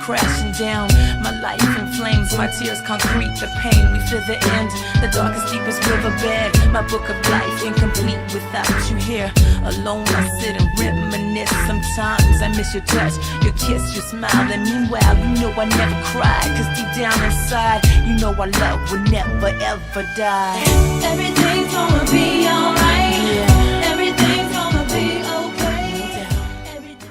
crashing down. My life in flames, my tears concrete. The pain, we feel the end. The darkest, deepest riverbed. My book of life incomplete without you here. Alone I sit and reminisce. Sometimes I miss your touch, your kiss, your smile. And meanwhile, you know I never cried. Cause deep down inside, you know our love will never ever die. Everything's gonna be alright. Yeah. Everything's gonna be okay. Everything.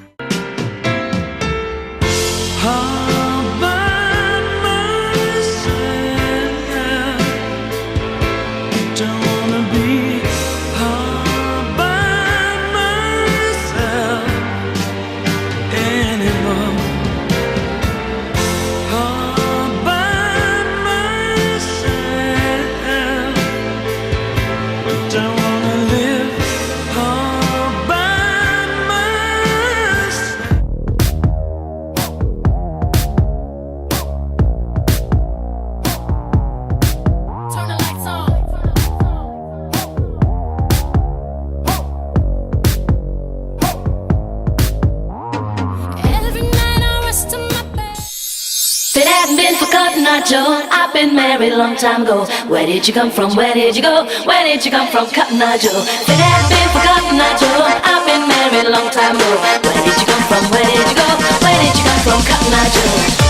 All by myself. Don't wanna be all by myself anymore. All by myself. Don't wanna live all by myself. Turn the lights on. Every night I rest in my bed. If it hadn't been for Cotton Eye Joe, I've been married a long time ago. Where did you come from? Where did you go? Where did you come from, Cotton Eye Joe? If it hadn't been for Cotton Eye Joe, I've been married a long time ago. Where did you come from? Where did you go? Where did you come from, Cotton Eye Joe?